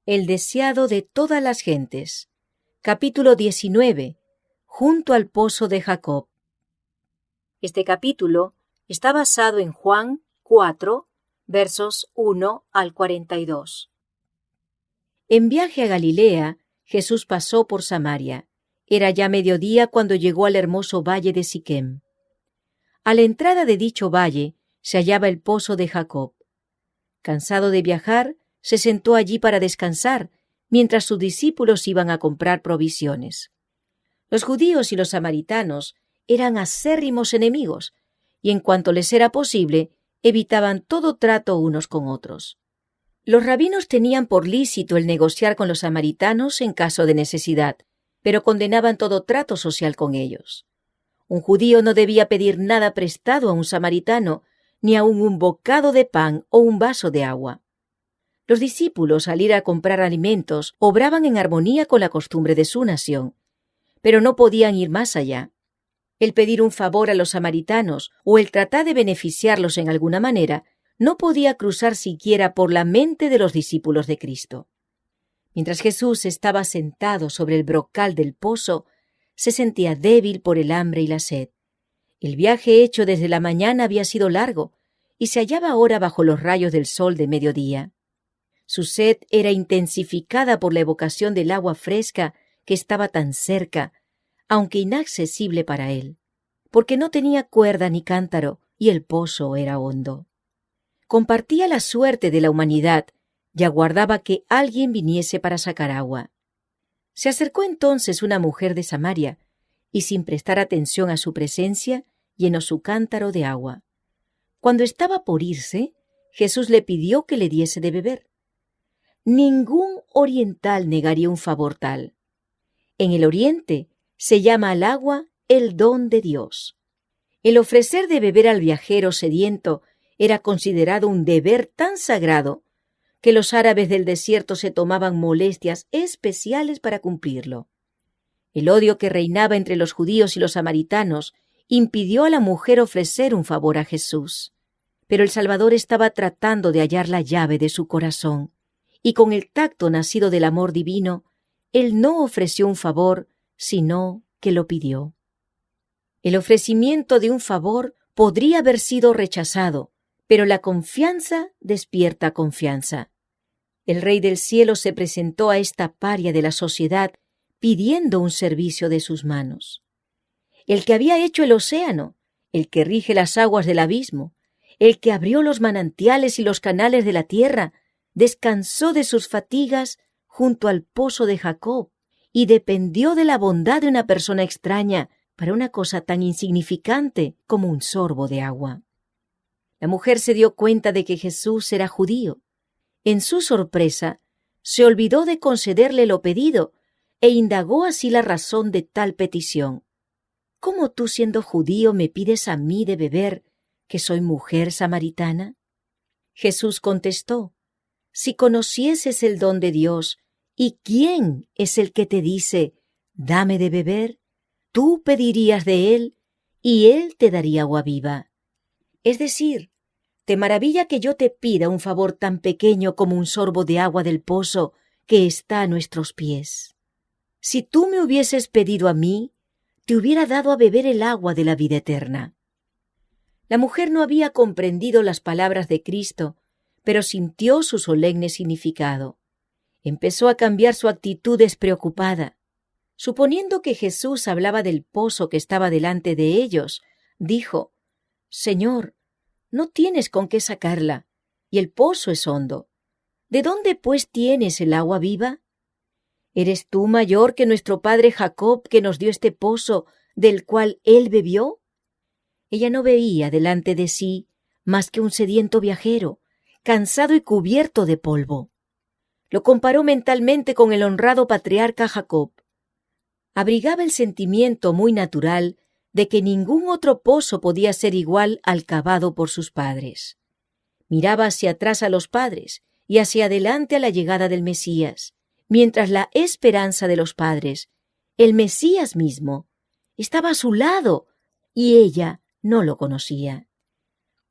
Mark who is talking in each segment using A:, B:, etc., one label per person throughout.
A: El deseado de todas las gentes. Capítulo 19. Junto al pozo de Jacob. Este capítulo está basado en Juan 4, versos 1 al 42. En viaje a Galilea, Jesús pasó por Samaria. Era ya mediodía cuando llegó al hermoso valle de Siquem. A la entrada de dicho valle se hallaba el pozo de Jacob. Cansado de viajar, se sentó allí para descansar, mientras sus discípulos iban a comprar provisiones. Los judíos y los samaritanos eran acérrimos enemigos, y en cuanto les era posible, evitaban todo trato unos con otros. Los rabinos tenían por lícito el negociar con los samaritanos en caso de necesidad, pero condenaban todo trato social con ellos. Un judío no debía pedir nada prestado a un samaritano, ni aun un bocado de pan o un vaso de agua. Los discípulos, al ir a comprar alimentos, obraban en armonía con la costumbre de su nación, pero no podían ir más allá. El pedir un favor a los samaritanos o el tratar de beneficiarlos en alguna manera no podía cruzar siquiera por la mente de los discípulos de Cristo. Mientras Jesús estaba sentado sobre el brocal del pozo, se sentía débil por el hambre y la sed. El viaje hecho desde la mañana había sido largo y se hallaba ahora bajo los rayos del sol de mediodía. Su sed era intensificada por la evocación del agua fresca que estaba tan cerca, aunque inaccesible para él, porque no tenía cuerda ni cántaro y el pozo era hondo. Compartía la suerte de la humanidad y aguardaba que alguien viniese para sacar agua. Se acercó entonces una mujer de Samaria y, sin prestar atención a su presencia, llenó su cántaro de agua. Cuando estaba por irse, Jesús le pidió que le diese de beber. Ningún oriental negaría un favor tal. En el Oriente se llama al agua el don de Dios. El ofrecer de beber al viajero sediento era considerado un deber tan sagrado que los árabes del desierto se tomaban molestias especiales para cumplirlo. El odio que reinaba entre los judíos y los samaritanos impidió a la mujer ofrecer un favor a Jesús. Pero el Salvador estaba tratando de hallar la llave de su corazón, y con el tacto nacido del amor divino, él no ofreció un favor, sino que lo pidió. El ofrecimiento de un favor podría haber sido rechazado, pero la confianza despierta confianza. El Rey del Cielo se presentó a esta paria de la sociedad pidiendo un servicio de sus manos. El que había hecho el océano, el que rige las aguas del abismo, el que abrió los manantiales y los canales de la tierra, descansó de sus fatigas junto al pozo de Jacob y dependió de la bondad de una persona extraña para una cosa tan insignificante como un sorbo de agua. La mujer se dio cuenta de que Jesús era judío. En su sorpresa, se olvidó de concederle lo pedido e indagó así la razón de tal petición. ¿Cómo tú, siendo judío, me pides a mí de beber, que soy mujer samaritana? Jesús contestó: si conocieses el don de Dios y quién es el que te dice, dame de beber, tú pedirías de él y él te daría agua viva. Es decir, ¿te maravilla que yo te pida un favor tan pequeño como un sorbo de agua del pozo que está a nuestros pies? Si tú me hubieses pedido a mí, te hubiera dado a beber el agua de la vida eterna. La mujer no había comprendido las palabras de Cristo, pero sintió su solemne significado. Empezó a cambiar su actitud despreocupada. Suponiendo que Jesús hablaba del pozo que estaba delante de ellos, dijo: Señor, no tienes con qué sacarla, y el pozo es hondo. ¿De dónde, pues, tienes el agua viva? ¿Eres tú mayor que nuestro padre Jacob, que nos dio este pozo, del cual él bebió? Ella no veía delante de sí más que un sediento viajero, cansado y cubierto de polvo. Lo comparó mentalmente con el honrado patriarca Jacob. Abrigaba el sentimiento muy natural de que ningún otro pozo podía ser igual al cavado por sus padres. Miraba hacia atrás a los padres y hacia adelante a la llegada del Mesías, mientras la esperanza de los padres, el Mesías mismo, estaba a su lado y ella no lo conocía.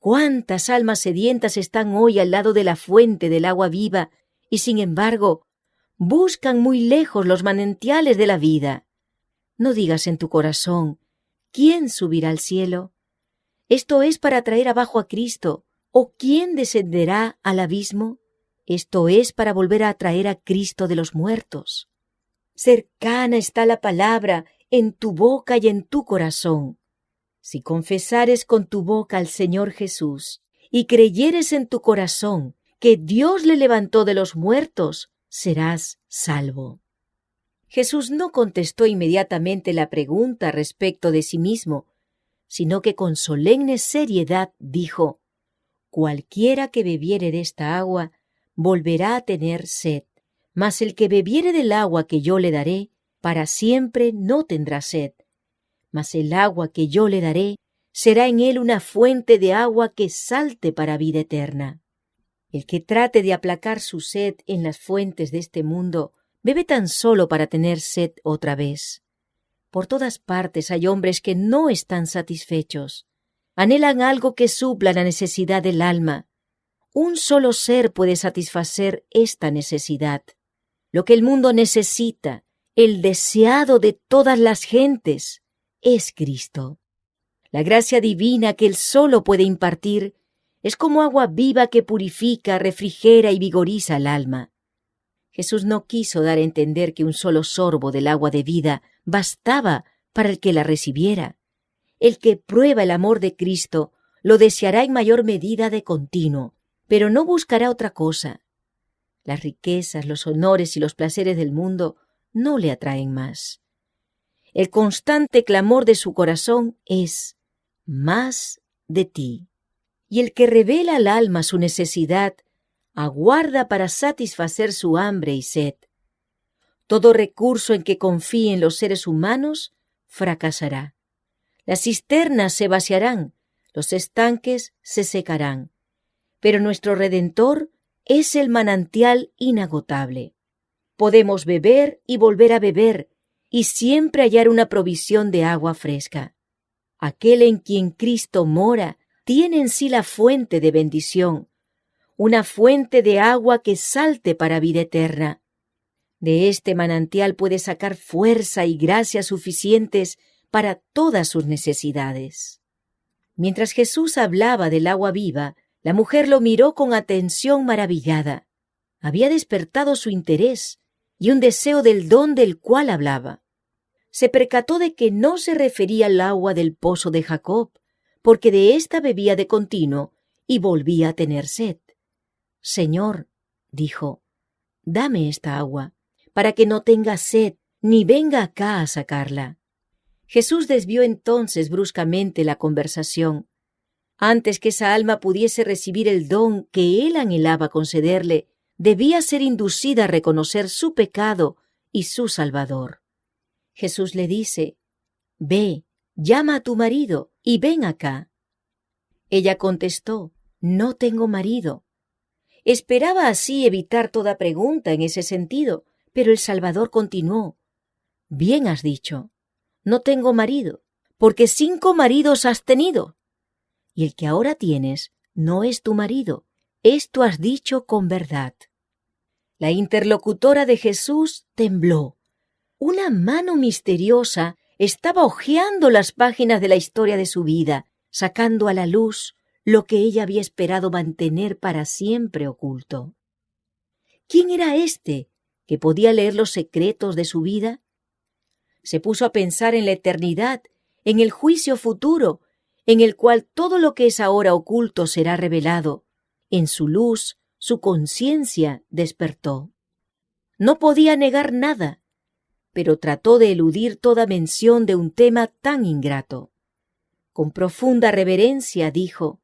A: ¿Cuántas almas sedientas están hoy al lado de la fuente del agua viva y, sin embargo, buscan muy lejos los manantiales de la vida. No digas en tu corazón, ¿quién subirá al cielo? Esto es para traer abajo a Cristo. ¿O quién descenderá al abismo? Esto es para volver a traer a Cristo de los muertos. Cercana está la palabra en tu boca y en tu corazón. Si confesares con tu boca al Señor Jesús y creyeres en tu corazón que Dios le levantó de los muertos, serás salvo. Jesús no contestó inmediatamente la pregunta respecto de sí mismo, sino que con solemne seriedad dijo: cualquiera que bebiere de esta agua volverá a tener sed, mas el que bebiere del agua que yo le daré, para siempre no tendrá sed. Mas el agua que yo le daré será en él una fuente de agua que salte para vida eterna. El que trate de aplacar su sed en las fuentes de este mundo, bebe tan solo para tener sed otra vez. Por todas partes hay hombres que no están satisfechos. Anhelan algo que supla la necesidad del alma. Un solo ser puede satisfacer esta necesidad. Lo que el mundo necesita, el deseado de todas las gentes, es Cristo. La gracia divina que Él solo puede impartir es como agua viva que purifica, refrigera y vigoriza el alma. Jesús no quiso dar a entender que un solo sorbo del agua de vida bastaba para el que la recibiera. El que prueba el amor de Cristo lo deseará en mayor medida de continuo, pero no buscará otra cosa. Las riquezas, los honores y los placeres del mundo no le atraen más. El constante clamor de su corazón es: más de ti. Y el que revela al alma su necesidad, aguarda para satisfacer su hambre y sed. Todo recurso en que confíen los seres humanos fracasará. Las cisternas se vaciarán, los estanques se secarán, pero nuestro Redentor es el manantial inagotable. Podemos beber y volver a beber, y siempre hallar una provisión de agua fresca. Aquel en quien Cristo mora tiene en sí la fuente de bendición, una fuente de agua que salte para vida eterna. De este manantial puede sacar fuerza y gracia suficientes para todas sus necesidades. Mientras Jesús hablaba del agua viva, la mujer lo miró con atención maravillada. Había despertado su interés y un deseo del don del cual hablaba. Se percató de que no se refería al agua del pozo de Jacob, porque de ésta bebía de continuo y volvía a tener sed. «Señor», dijo, «dame esta agua, para que no tenga sed ni venga acá a sacarla». Jesús desvió entonces bruscamente la conversación. Antes que esa alma pudiese recibir el don que él anhelaba concederle, debía ser inducida a reconocer su pecado y su Salvador. Jesús le dice: «Ve, llama a tu marido y ven acá». Ella contestó: «No tengo marido». Esperaba así evitar toda pregunta en ese sentido, pero el Salvador continuó: «Bien has dicho. No tengo marido, porque 5 maridos has tenido. Y el que ahora tienes no es tu marido, esto has dicho con verdad». La interlocutora de Jesús tembló. Una mano misteriosa estaba hojeando las páginas de la historia de su vida, sacando a la luz lo que ella había esperado mantener para siempre oculto. ¿Quién era éste que podía leer los secretos de su vida? Se puso a pensar en la eternidad, en el juicio futuro, en el cual todo lo que es ahora oculto será revelado. En su luz, su conciencia despertó. No podía negar nada, pero trató de eludir toda mención de un tema tan ingrato. Con profunda reverencia dijo: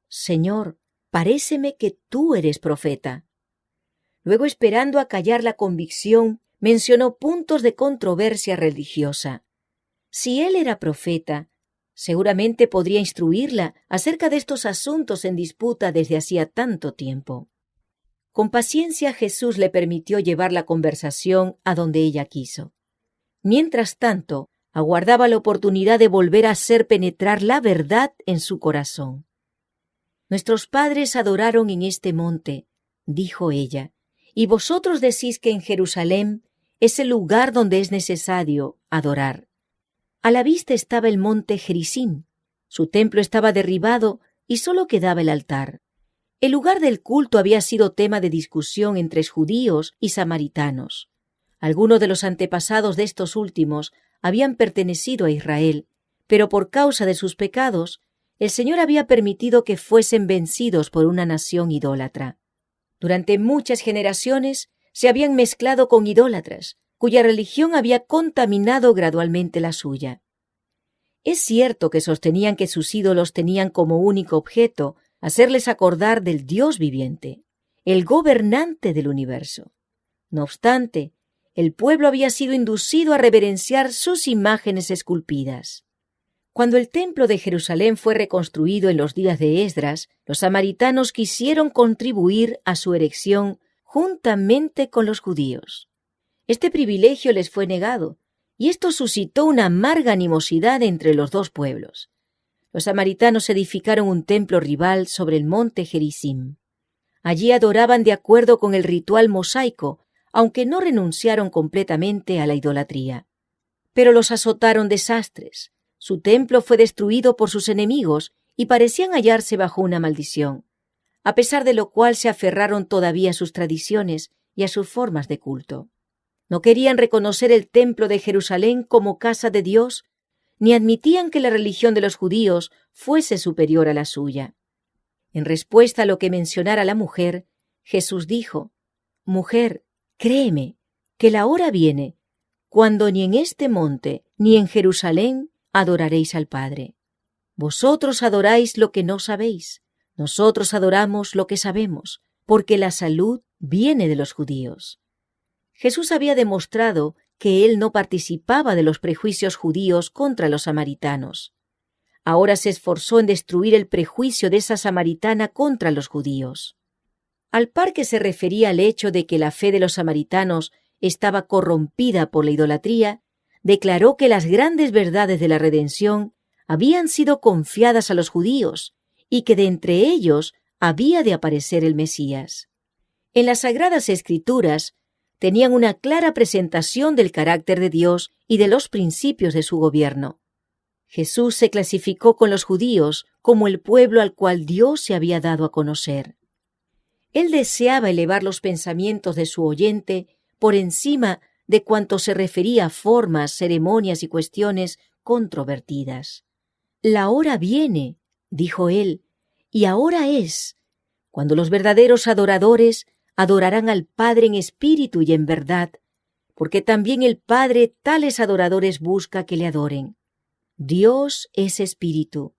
A: «Señor, paréceme que tú eres profeta». Luego, esperando acallar la convicción, mencionó puntos de controversia religiosa. Si él era profeta, seguramente podría instruirla acerca de estos asuntos en disputa desde hacía tanto tiempo. Con paciencia Jesús le permitió llevar la conversación a donde ella quiso. Mientras tanto, aguardaba la oportunidad de volver a hacer penetrar la verdad en su corazón. «Nuestros padres adoraron en este monte», dijo ella, y vosotros decís que en Jerusalén es el lugar donde es necesario adorar. A la vista estaba el monte Gerizim. Su templo estaba derribado y solo quedaba el altar. El lugar del culto había sido tema de discusión entre judíos y samaritanos. Algunos de los antepasados de estos últimos habían pertenecido a Israel, pero por causa de sus pecados, el Señor había permitido que fuesen vencidos por una nación idólatra. Durante muchas generaciones se habían mezclado con idólatras, cuya religión había contaminado gradualmente la suya. Es cierto que sostenían que sus ídolos tenían como único objeto hacerles acordar del Dios viviente, el gobernante del universo. No obstante, el pueblo había sido inducido a reverenciar sus imágenes esculpidas. Cuando el templo de Jerusalén fue reconstruido en los días de Esdras, los samaritanos quisieron contribuir a su erección juntamente con los judíos. Este privilegio les fue negado, y esto suscitó una amarga animosidad entre los dos pueblos. Los samaritanos edificaron un templo rival sobre el monte Gerizim. Allí adoraban de acuerdo con el ritual mosaico, aunque no renunciaron completamente a la idolatría. Pero los azotaron desastres. Su templo fue destruido por sus enemigos y parecían hallarse bajo una maldición, a pesar de lo cual se aferraron todavía a sus tradiciones y a sus formas de culto. No querían reconocer el templo de Jerusalén como casa de Dios, ni admitían que la religión de los judíos fuese superior a la suya. En respuesta a lo que mencionara la mujer, Jesús dijo: «Mujer, créeme, que la hora viene, cuando ni en este monte ni en Jerusalén adoraréis al Padre. Vosotros adoráis lo que no sabéis, nosotros adoramos lo que sabemos, porque la salud viene de los judíos». Jesús había demostrado que él no participaba de los prejuicios judíos contra los samaritanos. Ahora se esforzó en destruir el prejuicio de esa samaritana contra los judíos. Al par que se refería al hecho de que la fe de los samaritanos estaba corrompida por la idolatría, declaró que las grandes verdades de la redención habían sido confiadas a los judíos y que de entre ellos había de aparecer el Mesías. En las Sagradas Escrituras tenían una clara presentación del carácter de Dios y de los principios de su gobierno. Jesús se clasificó con los judíos como el pueblo al cual Dios se había dado a conocer. Él deseaba elevar los pensamientos de su oyente por encima de cuanto se refería a formas, ceremonias y cuestiones controvertidas. «La hora viene», dijo él, «y ahora es, cuando los verdaderos adoradores adorarán al Padre en espíritu y en verdad, porque también el Padre tales adoradores busca que le adoren. Dios es espíritu,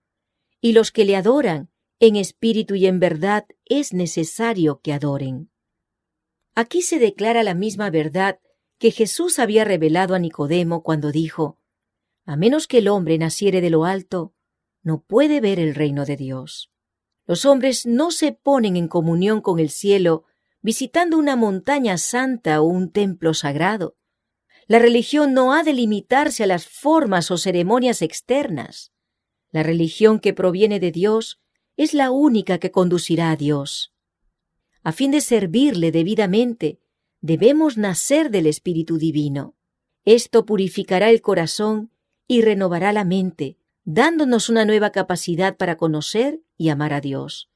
A: y los que le adoran en espíritu y en verdad es necesario que adoren». Aquí se declara la misma verdad que Jesús había revelado a Nicodemo cuando dijo: «A menos que el hombre naciere de lo alto, no puede ver el reino de Dios». Los hombres no se ponen en comunión con el cielo visitando una montaña santa o un templo sagrado. La religión no ha de limitarse a las formas o ceremonias externas. La religión que proviene de Dios es la única que conducirá a Dios. A fin de servirle debidamente, debemos nacer del Espíritu Divino. Esto purificará el corazón y renovará la mente, dándonos una nueva capacidad para conocer y amar a Dios.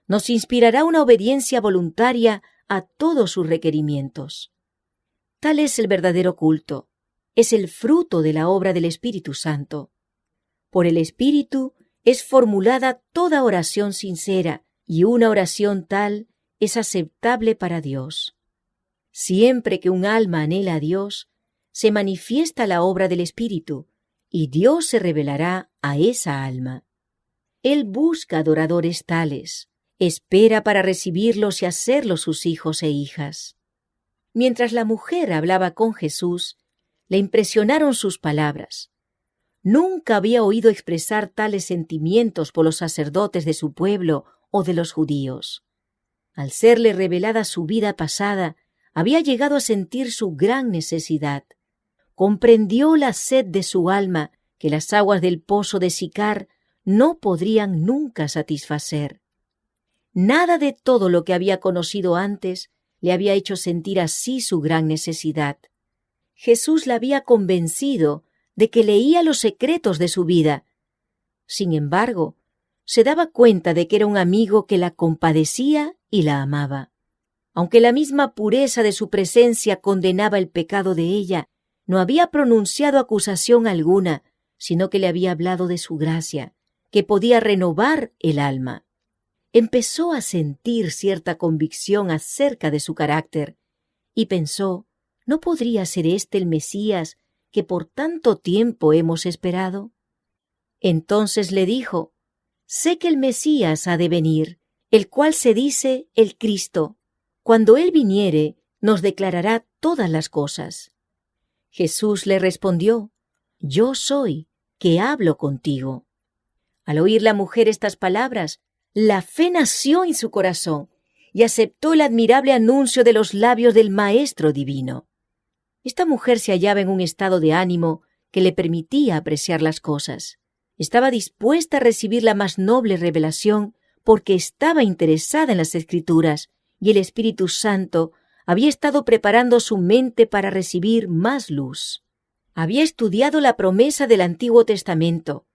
A: Nos inspirará una obediencia voluntaria a todos sus requerimientos. Tal es el verdadero culto. Es el fruto de la obra del Espíritu Santo. Por el Espíritu es formulada toda oración sincera, y una oración tal es aceptable para Dios. Siempre que un alma anhela a Dios, se manifiesta la obra del Espíritu, y Dios se revelará a esa alma. Él busca adoradores tales, espera para recibirlos y hacerlos sus hijos e hijas. Mientras la mujer hablaba con Jesús, le impresionaron sus palabras. Nunca había oído expresar tales sentimientos por los sacerdotes de su pueblo o de los judíos. Al serle revelada su vida pasada, había llegado a sentir su gran necesidad. Comprendió la sed de su alma que las aguas del pozo de Sicar no podrían nunca satisfacer. Nada de todo lo que había conocido antes le había hecho sentir así su gran necesidad. Jesús la había convencido de que leía los secretos de su vida. Sin embargo, se daba cuenta de que era un amigo que la compadecía y la amaba. Aunque la misma pureza de su presencia condenaba el pecado de ella, no había pronunciado acusación alguna, sino que le había hablado de su gracia, que podía renovar el alma. Empezó a sentir cierta convicción acerca de su carácter, y pensó, ¿no podría ser este el Mesías que por tanto tiempo hemos esperado? Entonces le dijo, sé que el Mesías ha de venir, el cual se dice el Cristo. Cuando él viniere, nos declarará todas las cosas. Jesús le respondió, yo soy, que hablo contigo. Al oír la mujer estas palabras, la fe nació en su corazón y aceptó el admirable anuncio de los labios del Maestro Divino. Esta mujer se hallaba en un estado de ánimo que le permitía apreciar las cosas. Estaba dispuesta a recibir la más noble revelación porque estaba interesada en las Escrituras y el Espíritu Santo había estado preparando su mente para recibir más luz. Había estudiado la promesa del Antiguo Testamento.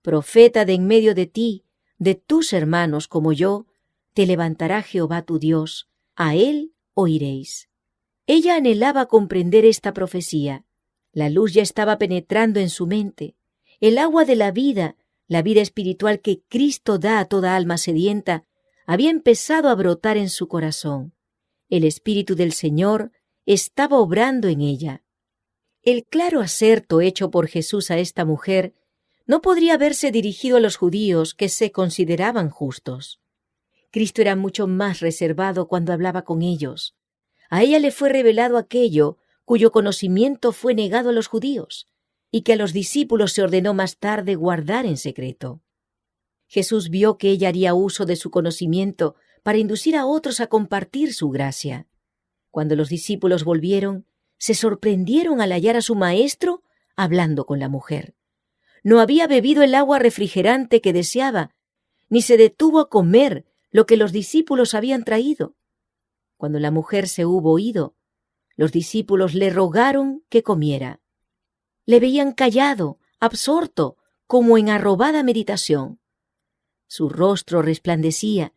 A: Profeta de en medio de ti, de tus hermanos como yo, te levantará Jehová tu Dios, a él oiréis. Ella anhelaba comprender esta profecía. La luz ya estaba penetrando en su mente. El agua de la vida espiritual que Cristo da a toda alma sedienta, había empezado a brotar en su corazón. El Espíritu del Señor estaba obrando en ella. El claro aserto hecho por Jesús a esta mujer no podría haberse dirigido a los judíos que se consideraban justos. Cristo era mucho más reservado cuando hablaba con ellos. A ella le fue revelado aquello cuyo conocimiento fue negado a los judíos y que a los discípulos se ordenó más tarde guardar en secreto. Jesús vio que ella haría uso de su conocimiento para inducir a otros a compartir su gracia. Cuando los discípulos volvieron, se sorprendieron al hallar a su maestro hablando con la mujer. No había bebido el agua refrigerante que deseaba, ni se detuvo a comer lo que los discípulos habían traído. Cuando la mujer se hubo ido, los discípulos le rogaron que comiera. Le veían callado, absorto, como en arrobada meditación. Su rostro resplandecía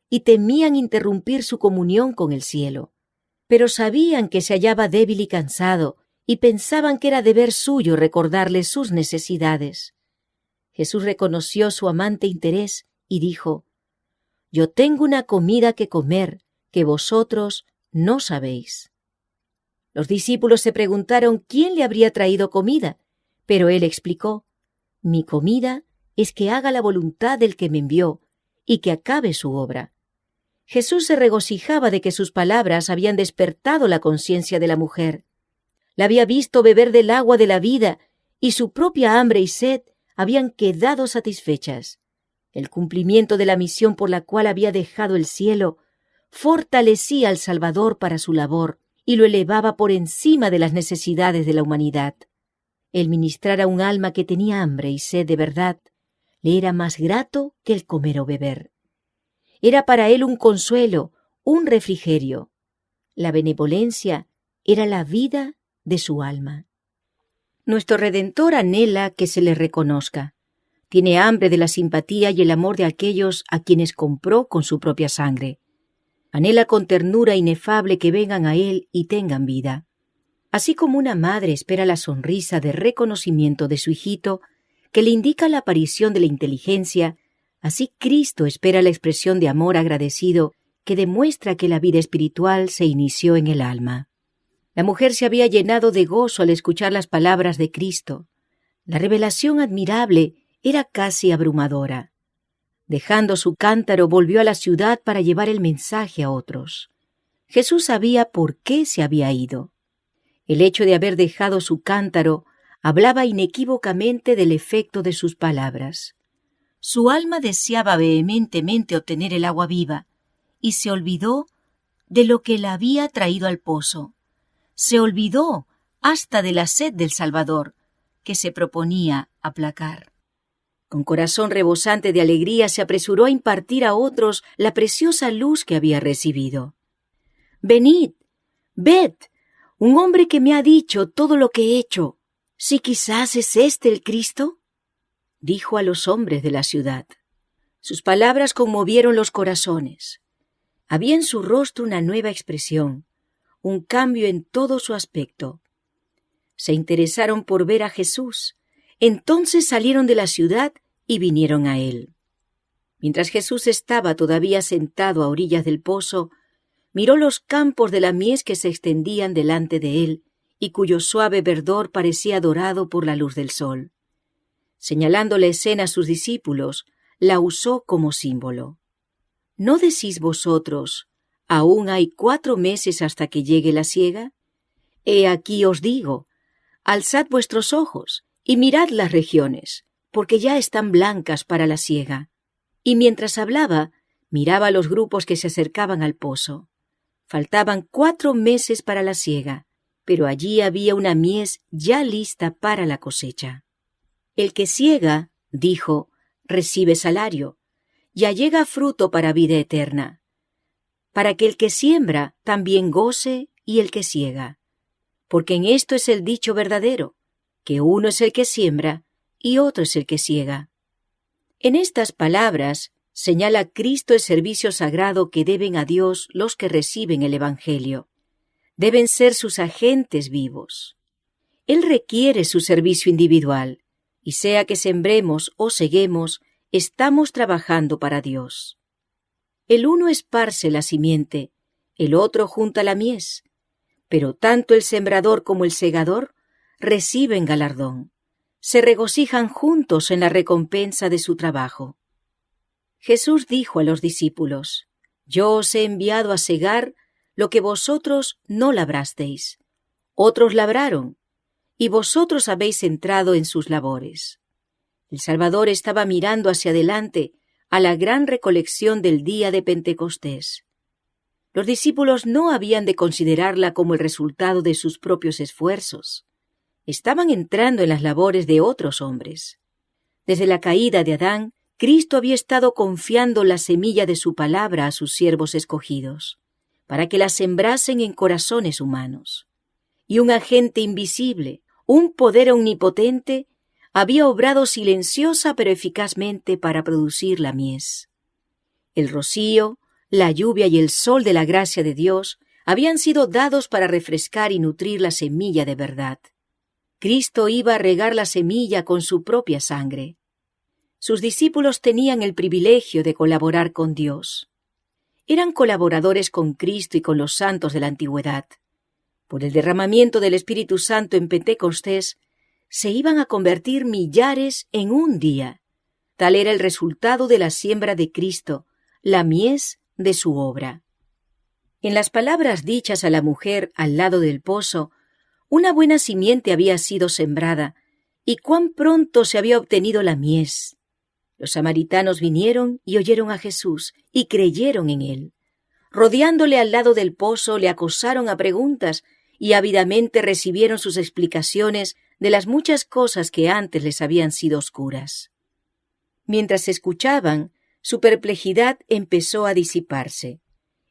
A: y temían interrumpir su comunión con el cielo, pero sabían que se hallaba débil y cansado y pensaban que era deber suyo recordarle sus necesidades. Jesús reconoció su amante interés y dijo, «Yo tengo una comida que comer que vosotros no sabéis». Los discípulos se preguntaron quién le habría traído comida, pero él explicó, «Mi comida es que haga la voluntad del que me envió y que acabe su obra». Jesús se regocijaba de que sus palabras habían despertado la conciencia de la mujer. La había visto beber del agua de la vida y su propia hambre y sed habían quedado satisfechas. El cumplimiento de la misión por la cual había dejado el cielo fortalecía al Salvador para su labor y lo elevaba por encima de las necesidades de la humanidad. El ministrar a un alma que tenía hambre y sed de verdad le era más grato que el comer o beber. Era para él un consuelo, un refrigerio. La benevolencia era la vida de su alma. Nuestro Redentor anhela que se le reconozca. Tiene hambre de la simpatía y el amor de aquellos a quienes compró con su propia sangre. Anhela con ternura inefable que vengan a él y tengan vida. Así como una madre espera la sonrisa de reconocimiento de su hijito, que le indica la aparición de la inteligencia, así Cristo espera la expresión de amor agradecido que demuestra que la vida espiritual se inició en el alma. La mujer se había llenado de gozo al escuchar las palabras de Cristo. La revelación admirable era casi abrumadora. Dejando su cántaro, volvió a la ciudad para llevar el mensaje a otros. Jesús sabía por qué se había ido. El hecho de haber dejado su cántaro hablaba inequívocamente del efecto de sus palabras. Su alma deseaba vehementemente obtener el agua viva y se olvidó de lo que la había traído al pozo. Se olvidó hasta de la sed del Salvador, que se proponía aplacar. Con corazón rebosante de alegría se apresuró a impartir a otros la preciosa luz que había recibido. venid, ved, un hombre que me ha dicho todo lo que he hecho. ¿Si quizás es este el Cristo? Dijo a los hombres de la ciudad. Sus palabras conmovieron los corazones. Había en su rostro una nueva expresión, un cambio en todo su aspecto. Se interesaron por ver a Jesús. Entonces salieron de la ciudad y vinieron a él. Mientras Jesús estaba todavía sentado a orillas del pozo, miró los campos de la mies que se extendían delante de él y cuyo suave verdor parecía dorado por la luz del sol. Señalando la escena a sus discípulos, la usó como símbolo. ¿No decís vosotros, aún hay 4 meses hasta que llegue la siega? He aquí os digo, alzad vuestros ojos y mirad las regiones, porque ya están blancas para la siega. Y mientras hablaba, miraba los grupos que se acercaban al pozo. Faltaban 4 meses para la siega, pero allí había una mies ya lista para la cosecha. El que siega, dijo, recibe salario, y allega fruto para vida eterna, para que el que siembra también goce y el que siega. Porque en esto es el dicho verdadero, que uno es el que siembra y otro es el que siega. En estas palabras señala Cristo el servicio sagrado que deben a Dios los que reciben el Evangelio. Deben ser sus agentes vivos. Él requiere su servicio individual, y sea que sembremos o seguemos, estamos trabajando para Dios. El uno esparce la simiente, el otro junta la mies, pero tanto el sembrador como el segador reciben galardón. Se regocijan juntos en la recompensa de su trabajo. Jesús dijo a los discípulos, «Yo os he enviado a segar lo que vosotros no labrasteis. Otros labraron, y vosotros habéis entrado en sus labores». El Salvador estaba mirando hacia adelante a la gran recolección del día de Pentecostés. Los discípulos no habían de considerarla como el resultado de sus propios esfuerzos. Estaban entrando en las labores de otros hombres. Desde la caída de Adán, Cristo había estado confiando la semilla de su palabra a sus siervos escogidos, para que la sembrasen en corazones humanos. Y un agente invisible, un poder omnipotente, había obrado silenciosa pero eficazmente para producir la mies. El rocío, la lluvia y el sol de la gracia de Dios habían sido dados para refrescar y nutrir la semilla de verdad. Cristo iba a regar la semilla con su propia sangre. Sus discípulos tenían el privilegio de colaborar con Dios. Eran colaboradores con Cristo y con los santos de la antigüedad. Por el derramamiento del Espíritu Santo en Pentecostés, se iban a convertir millares en un día. Tal era el resultado de la siembra de Cristo, la mies de su obra. En las palabras dichas a la mujer al lado del pozo, una buena simiente había sido sembrada, y cuán pronto se había obtenido la mies. Los samaritanos vinieron y oyeron a Jesús, y creyeron en él. Rodeándole al lado del pozo, le acosaron a preguntas, y ávidamente recibieron sus explicaciones de las muchas cosas que antes les habían sido oscuras. Mientras escuchaban, su perplejidad empezó a disiparse.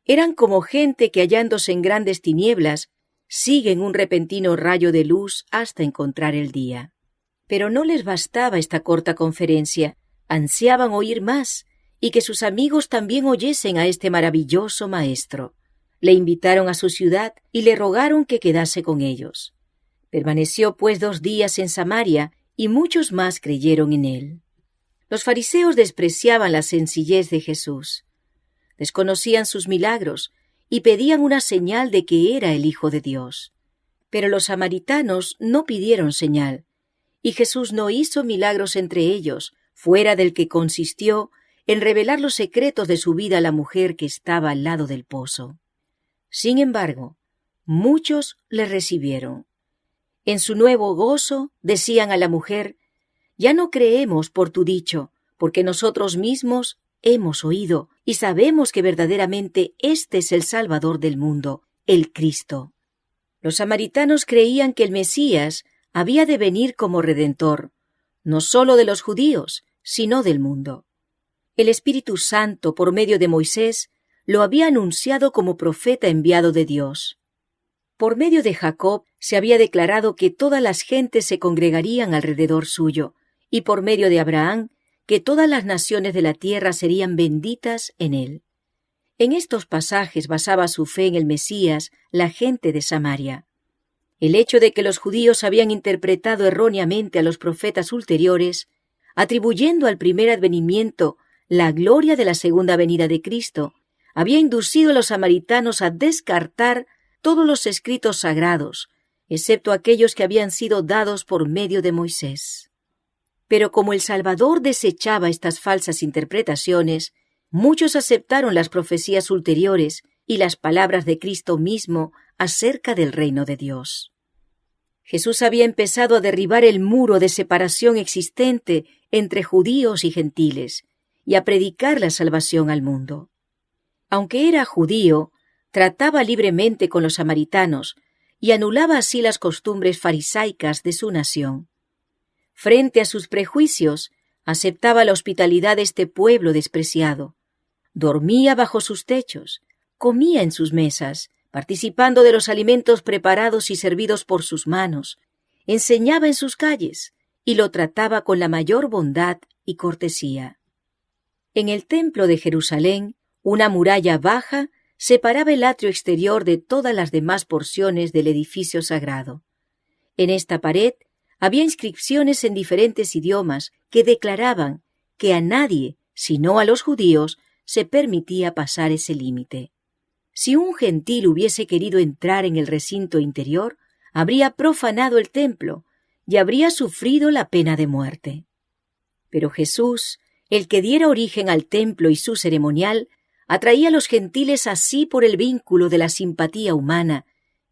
A: Eran como gente que, hallándose en grandes tinieblas, siguen un repentino rayo de luz hasta encontrar el día. Pero no les bastaba esta corta conferencia, ansiaban oír más, y que sus amigos también oyesen a este maravilloso maestro. Le invitaron a su ciudad y le rogaron que quedase con ellos. Permaneció pues 2 días en Samaria, y muchos más creyeron en él. Los fariseos despreciaban la sencillez de Jesús. Desconocían sus milagros y pedían una señal de que era el Hijo de Dios. Pero los samaritanos no pidieron señal, y Jesús no hizo milagros entre ellos, fuera del que consistió en revelar los secretos de su vida a la mujer que estaba al lado del pozo. Sin embargo, muchos le recibieron. En su nuevo gozo decían a la mujer, «Ya no creemos por tu dicho, porque nosotros mismos hemos oído y sabemos que verdaderamente este es el Salvador del mundo, el Cristo». Los samaritanos creían que el Mesías había de venir como Redentor, no solo de los judíos, sino del mundo. El Espíritu Santo, por medio de Moisés, lo había anunciado como profeta enviado de Dios. Por medio de Jacob se había declarado que todas las gentes se congregarían alrededor suyo, y por medio de Abraham, que todas las naciones de la tierra serían benditas en él. En estos pasajes basaba su fe en el Mesías la gente de Samaria. El hecho de que los judíos habían interpretado erróneamente a los profetas ulteriores, atribuyendo al primer advenimiento la gloria de la segunda venida de Cristo, había inducido a los samaritanos a descartar todos los escritos sagrados, excepto aquellos que habían sido dados por medio de Moisés. Pero como el Salvador desechaba estas falsas interpretaciones, muchos aceptaron las profecías ulteriores y las palabras de Cristo mismo acerca del reino de Dios. Jesús había empezado a derribar el muro de separación existente entre judíos y gentiles y a predicar la salvación al mundo. Aunque era judío, trataba libremente con los samaritanos y anulaba así las costumbres farisaicas de su nación. Frente a sus prejuicios, aceptaba la hospitalidad de este pueblo despreciado. Dormía bajo sus techos, comía en sus mesas, participando de los alimentos preparados y servidos por sus manos, enseñaba en sus calles y lo trataba con la mayor bondad y cortesía. En el templo de Jerusalén, una muralla baja separaba el atrio exterior de todas las demás porciones del edificio sagrado. En esta pared había inscripciones en diferentes idiomas que declaraban que a nadie, sino a los judíos, se permitía pasar ese límite. Si un gentil hubiese querido entrar en el recinto interior, habría profanado el templo y habría sufrido la pena de muerte. Pero Jesús, el que diera origen al templo y su ceremonial, atraía a los gentiles así por el vínculo de la simpatía humana,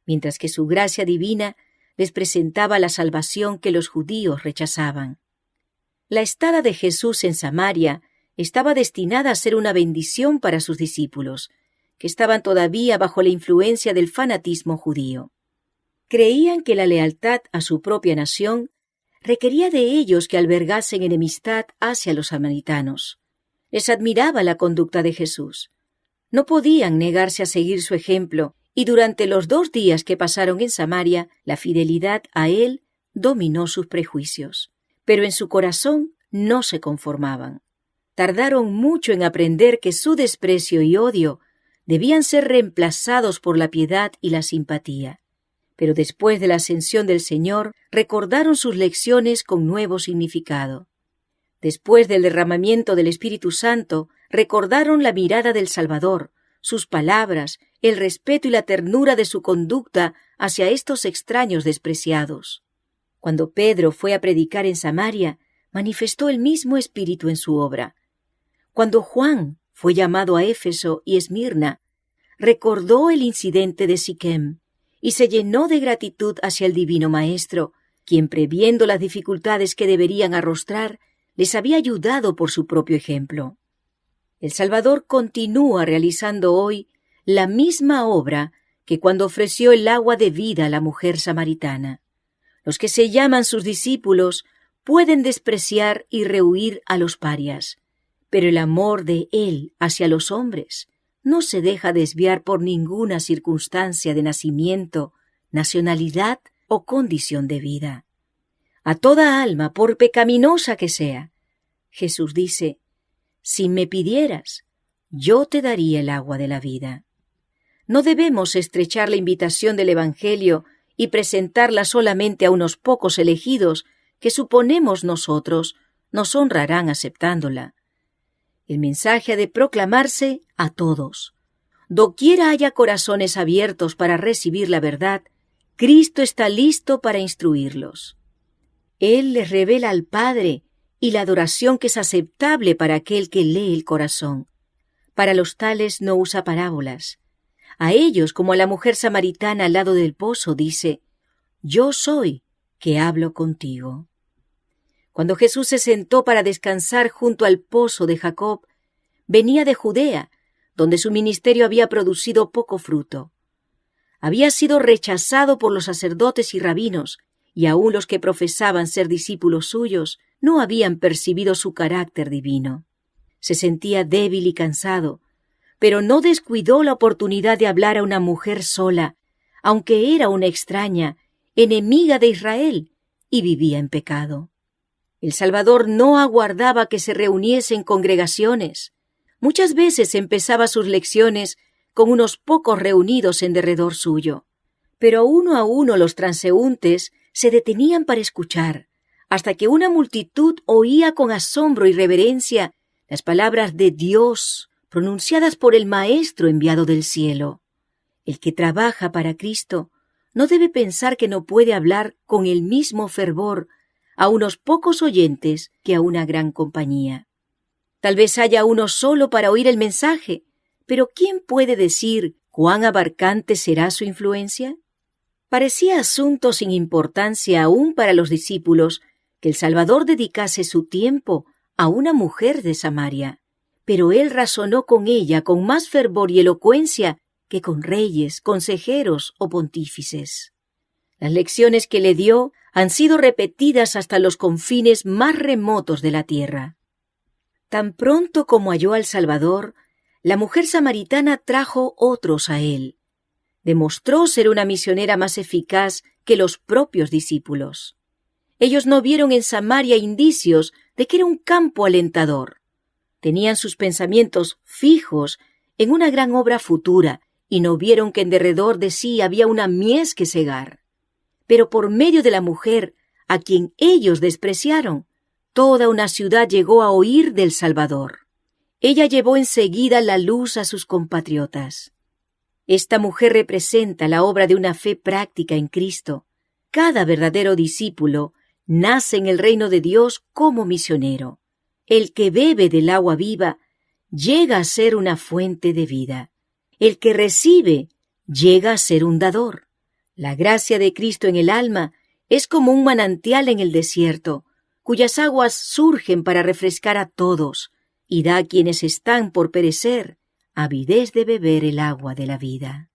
A: mientras que su gracia divina les presentaba la salvación que los judíos rechazaban. La estada de Jesús en Samaria estaba destinada a ser una bendición para sus discípulos, que estaban todavía bajo la influencia del fanatismo judío. Creían que la lealtad a su propia nación requería de ellos que albergasen enemistad hacia los samaritanos. Les admiraba la conducta de Jesús. No podían negarse a seguir su ejemplo, y durante los 2 días que pasaron en Samaria, la fidelidad a él dominó sus prejuicios. Pero en su corazón no se conformaban. Tardaron mucho en aprender que su desprecio y odio debían ser reemplazados por la piedad y la simpatía. Pero después de la ascensión del Señor, recordaron sus lecciones con nuevo significado. Después del derramamiento del Espíritu Santo, recordaron la mirada del Salvador, sus palabras, el respeto y la ternura de su conducta hacia estos extraños despreciados. Cuando Pedro fue a predicar en Samaria, manifestó el mismo espíritu en su obra. Cuando Juan fue llamado a Éfeso y Esmirna, recordó el incidente de Siquem y se llenó de gratitud hacia el Divino Maestro, quien, previendo las dificultades que deberían arrostrar, les había ayudado por su propio ejemplo. El Salvador continúa realizando hoy la misma obra que cuando ofreció el agua de vida a la mujer samaritana. Los que se llaman sus discípulos pueden despreciar y rehuir a los parias, pero el amor de Él hacia los hombres no se deja desviar por ninguna circunstancia de nacimiento, nacionalidad o condición de vida. A toda alma, por pecaminosa que sea, Jesús dice: si me pidieras, yo te daría el agua de la vida. No debemos estrechar la invitación del Evangelio y presentarla solamente a unos pocos elegidos que suponemos nosotros nos honrarán aceptándola. El mensaje ha de proclamarse a todos. Doquiera haya corazones abiertos para recibir la verdad, Cristo está listo para instruirlos. Él les revela al Padre y la adoración que es aceptable para aquel que lee el corazón. Para los tales no usa parábolas. A ellos, como a la mujer samaritana al lado del pozo, dice: yo soy que hablo contigo. Cuando Jesús se sentó para descansar junto al pozo de Jacob, venía de Judea, donde su ministerio había producido poco fruto. Había sido rechazado por los sacerdotes y rabinos, y aun los que profesaban ser discípulos suyos no habían percibido su carácter divino. Se sentía débil y cansado, pero no descuidó la oportunidad de hablar a una mujer sola, aunque era una extraña, enemiga de Israel, y vivía en pecado. El Salvador no aguardaba que se reuniesen congregaciones. Muchas veces empezaba sus lecciones con unos pocos reunidos en derredor suyo. Pero uno a uno los transeúntes se detenían para escuchar, hasta que una multitud oía con asombro y reverencia las palabras de Dios pronunciadas por el Maestro enviado del cielo. El que trabaja para Cristo no debe pensar que no puede hablar con el mismo fervor a unos pocos oyentes que a una gran compañía. Tal vez haya uno solo para oír el mensaje, pero ¿quién puede decir cuán abarcante será su influencia? Parecía asunto sin importancia aún para los discípulos que el Salvador dedicase su tiempo a una mujer de Samaria, pero él razonó con ella con más fervor y elocuencia que con reyes, consejeros o pontífices. Las lecciones que le dio han sido repetidas hasta los confines más remotos de la tierra. Tan pronto como halló al Salvador, la mujer samaritana trajo otros a él. Demostró ser una misionera más eficaz que los propios discípulos. Ellos no vieron en Samaria indicios de que era un campo alentador. Tenían sus pensamientos fijos en una gran obra futura y no vieron que en derredor de sí había una mies que segar. Pero por medio de la mujer, a quien ellos despreciaron, toda una ciudad llegó a oír del Salvador. Ella llevó enseguida la luz a sus compatriotas. Esta mujer representa la obra de una fe práctica en Cristo. Cada verdadero discípulo nace en el reino de Dios como misionero. El que bebe del agua viva llega a ser una fuente de vida. El que recibe llega a ser un dador. La gracia de Cristo en el alma es como un manantial en el desierto, cuyas aguas surgen para refrescar a todos y da a quienes están por perecer avidez de beber el agua de la vida.